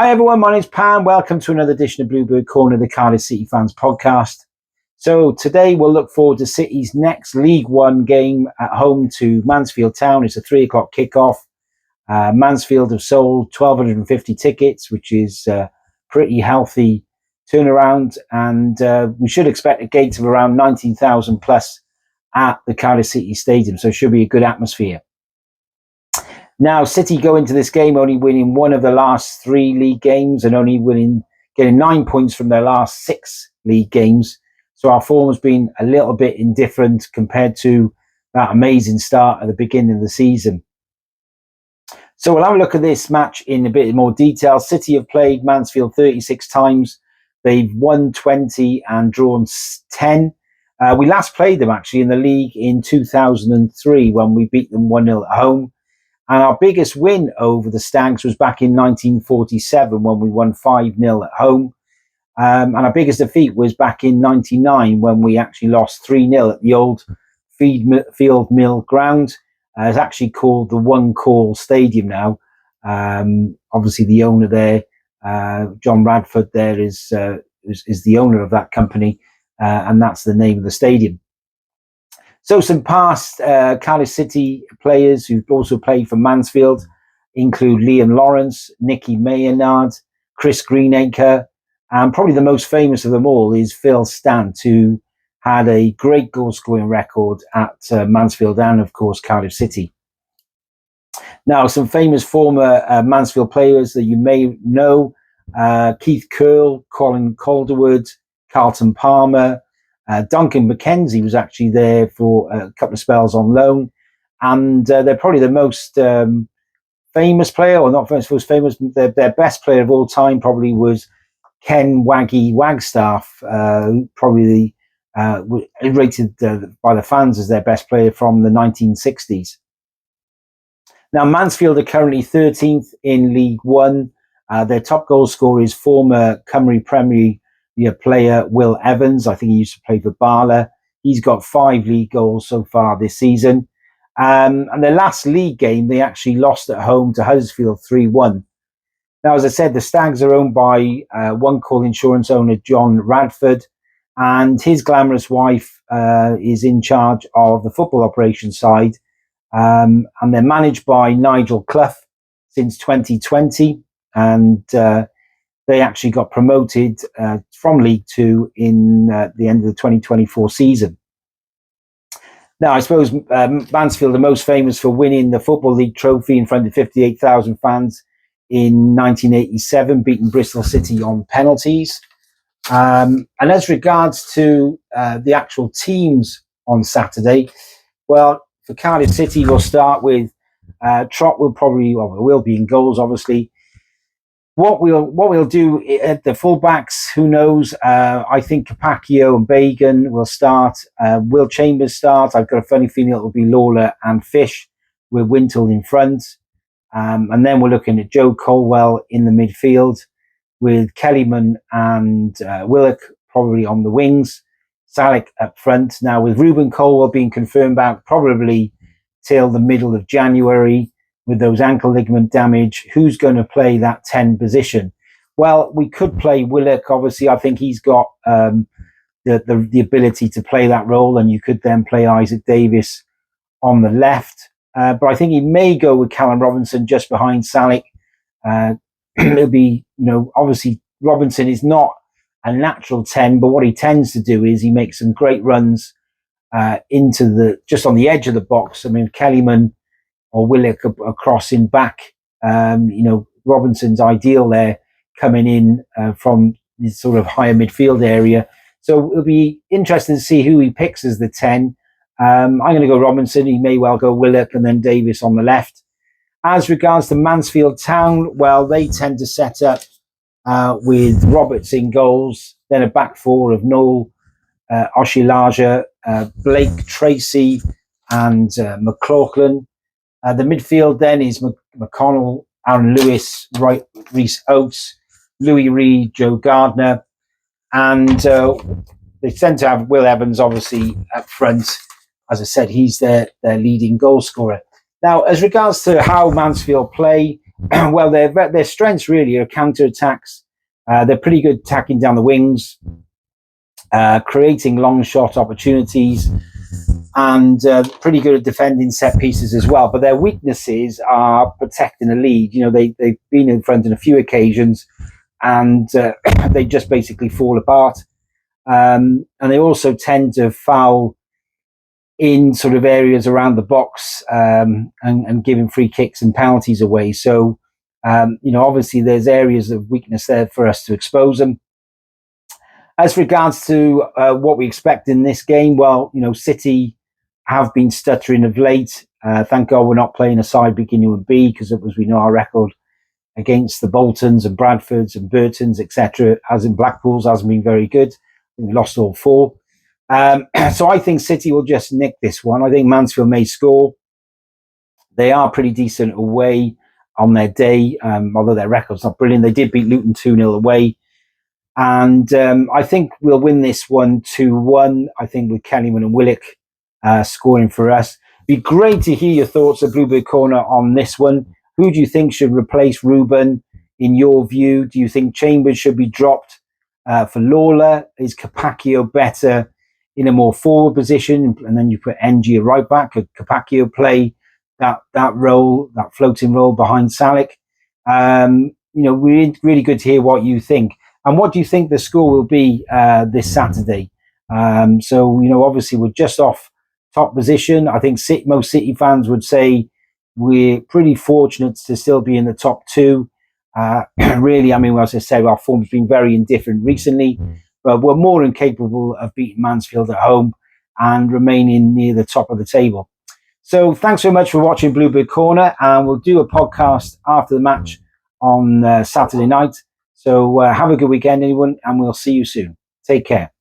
Hi everyone, my name's Pam. Welcome to another edition of Bluebird Corner, the Cardiff City Fans podcast. So today we'll look forward to City's next League One game at home to Mansfield Town. It's a 3 o'clock kickoff. Mansfield have sold 1,250 tickets, which is a pretty healthy turnaround, and we should expect a gate of around 19,000 plus at the Cardiff City Stadium, so it should be a good atmosphere. Now, City go into this game only winning one of the last 3 league games and only getting 9 points from their last 6 league games. So our form has been a little bit indifferent compared to that amazing start at the beginning of the season. So we'll have a look at this match in a bit more detail. City have played Mansfield 36 times. They've won 20 and drawn 10. We last played them actually in the league in 2003 when we beat them 1-0 at home. And our biggest win over the Stags was back in 1947 when we won 5-0 at home. And our biggest defeat was back in 99 when we actually lost 3-0 at the old Field Mill ground. It's actually called the One Call Stadium now. Obviously, the owner there, John Radford, there is the owner of that company, and that's the name of the stadium. So some past Cardiff City players who've also played for Mansfield include Liam Lawrence, Nicky Maynard, Chris Greenacre, and probably the most famous of them all is Phil Stant, who had a great goal-scoring record at Mansfield and, of course, Cardiff City. Now, some famous former Mansfield players that you may know, Keith Curle, Colin Calderwood, Carlton Palmer, Duncan McKenzie was actually there for a couple of spells on loan, and they're probably the most famous player, or not most famous, their best player of all time probably was Ken Waggy Wagstaff, probably rated by the fans as their best player from the 1960s. Now, Mansfield are currently 13th in League One. Their top goal scorer is former Cymru Premier player Will Evans. I think he used to play for Bala. He's got 5 league goals so far this season. And their last league game, they actually lost at home to Huddersfield 3-1. Now, as I said, the Stags are owned by One Call Insurance owner John Radford, and his glamorous wife is in charge of the football operations side. And they're managed by Nigel Clough since 2020. And they actually got promoted from League Two in the end of the 2024 season. Now, I suppose Mansfield are most famous for winning the Football League trophy in front of 58,000 fans in 1987, beating Bristol City on penalties. And as regards to the actual teams on Saturday, well, for Cardiff City, we'll start with Trott will be in goals, obviously. What we'll do at the fullbacks, who knows? I think Capaccio and Bagan will start. Will Chambers start? I've got a funny feeling it will be Lawler and Fish with Wintle in front. And then we're looking at Joe Colwell in the midfield with Kellyman and Willock probably on the wings. Salek up front. Now, with Ruben Colwell being confirmed out probably till the middle of January, with those ankle ligament damage, who's going to play that 10 position? Well, we could play Willock. Obviously, I think he's got the ability to play that role, and you could then play Isaac Davis on the left. But I think he may go with Callum Robinson just behind Salek. It'll be, obviously Robinson is not a natural 10, but what he tends to do is he makes some great runs just on the edge of the box. I mean, Kellyman or Willock are crossing back. Robinson's ideal there, coming in from this sort of higher midfield area. So it'll be interesting to see who he picks as the 10. I'm going to go Robinson. He may well go Willock and then Davis on the left. As regards to Mansfield Town, well, they tend to set up with Roberts in goals, then a back four of Noel, Oshilaja, Blake Tracy, and McLaughlin. The midfield then is McConnell, Aaron Lewis, Rhys Oates, Louis Reed, Joe Gardner, and they tend to have Will Evans obviously up front. As I said, he's their leading goal scorer. Now, as regards to how Mansfield play, Well, their strengths really are counter attacks. They're pretty good attacking down the wings, creating long shot opportunities, and pretty good at defending set pieces as well. But their weaknesses are protecting the lead. They've been in front on a few occasions, and they just basically fall apart. And they also tend to foul in sort of areas around the box, and giving free kicks and penalties away. So, obviously there's areas of weakness there for us to expose them. As regards to what we expect in this game, well, City have been stuttering of late. Thank God we're not playing a side beginning with B, because as we know, our record against the Boltons and Bradfords and Burtons, etc., as in Blackpool's, hasn't been very good. We lost all 4. So I think City will just nick this one. I think Mansfield may score. They are pretty decent away on their day, although their record's not brilliant. They did beat Luton 2-0 away. And I think we'll win this one 2-1. I think with Kellyman and Willock scoring for us. Be great to hear your thoughts at Bluebird Corner on this one. Who do you think should replace Ruben in your view? Do you think Chambers should be dropped for Lawler? Is Capaccio better in a more forward position? And then you put NG at right back. Could Capaccio play that role, that floating role behind Salic? Really good to hear what you think. And what do you think the score will be this Saturday? Obviously we're just off top position. I think most City fans would say we're pretty fortunate to still be in the top 2. Really, as I say, our form's been very indifferent recently, but we're more than capable of beating Mansfield at home and remaining near the top of the table. So thanks so much for watching Bluebird Corner, and we'll do a podcast after the match on Saturday night. So have a good weekend, everyone, and we'll see you soon. Take care.